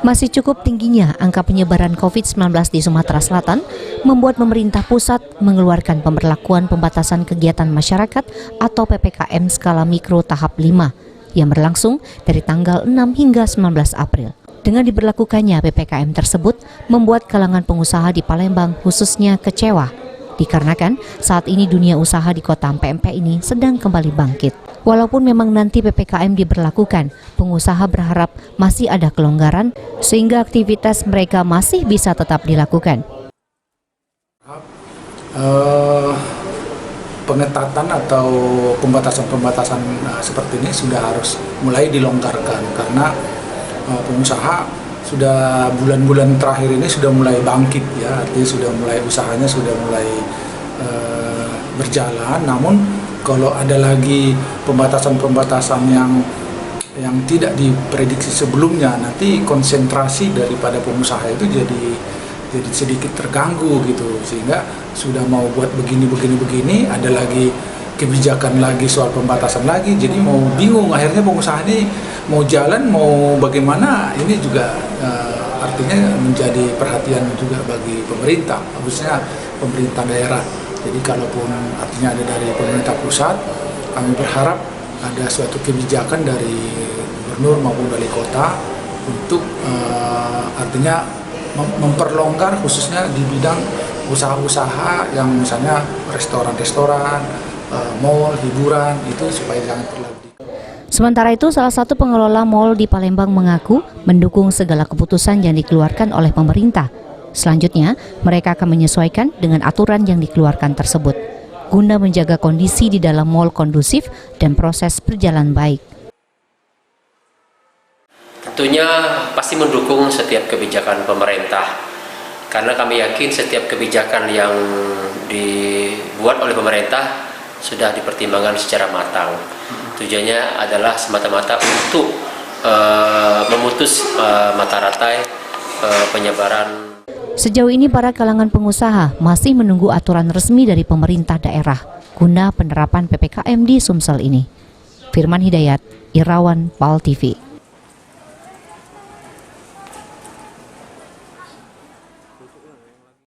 Masih cukup tingginya angka penyebaran COVID-19 di Sumatera Selatan membuat pemerintah pusat mengeluarkan pemberlakuan pembatasan kegiatan masyarakat atau PPKM skala mikro tahap 5 yang berlangsung dari tanggal 6 hingga 19 April. Dengan diberlakukannya PPKM tersebut membuat kalangan pengusaha di Palembang khususnya kecewa, dikarenakan saat ini dunia usaha di kota PMP ini sedang kembali bangkit. Walaupun memang nanti PPKM diberlakukan, pengusaha berharap masih ada kelonggaran sehingga aktivitas mereka masih bisa tetap dilakukan. Pengetatan atau pembatasan-pembatasan seperti ini sudah harus mulai dilonggarkan karena pengusaha sudah bulan-bulan terakhir ini sudah mulai bangkit ya, artinya sudah mulai usahanya sudah mulai berjalan. Namun kalau ada lagi pembatasan-pembatasan yang tidak diprediksi sebelumnya, nanti konsentrasi daripada pengusaha itu jadi sedikit terganggu gitu, sehingga sudah mau buat begini, ada lagi kebijakan lagi soal pembatasan lagi, jadi mau bingung akhirnya pengusaha ini mau jalan mau bagaimana. Ini juga artinya menjadi perhatian juga bagi pemerintah, khususnya pemerintah daerah. Jadi kalaupun artinya ada dari pemerintah pusat, kami berharap ada suatu kebijakan dari gubernur maupun wali kota untuk artinya memperlonggar khususnya di bidang usaha-usaha yang misalnya restoran-restoran, mall, hiburan, itu supaya jangan terlalu. Sementara itu, salah satu pengelola mall di Palembang mengaku mendukung segala keputusan yang dikeluarkan oleh pemerintah. Selanjutnya, mereka akan menyesuaikan dengan aturan yang dikeluarkan tersebut, guna menjaga kondisi di dalam mall kondusif dan proses berjalan baik. Tentunya pasti mendukung setiap kebijakan pemerintah, karena kami yakin setiap kebijakan yang dibuat oleh pemerintah sudah dipertimbangkan secara matang. Tujuannya adalah semata-mata untuk memutus mata rantai penyebaran. Sejauh ini para kalangan pengusaha masih menunggu aturan resmi dari pemerintah daerah guna penerapan PPKM di Sumsel ini. Firman Hidayat, Irawan, PAL TV.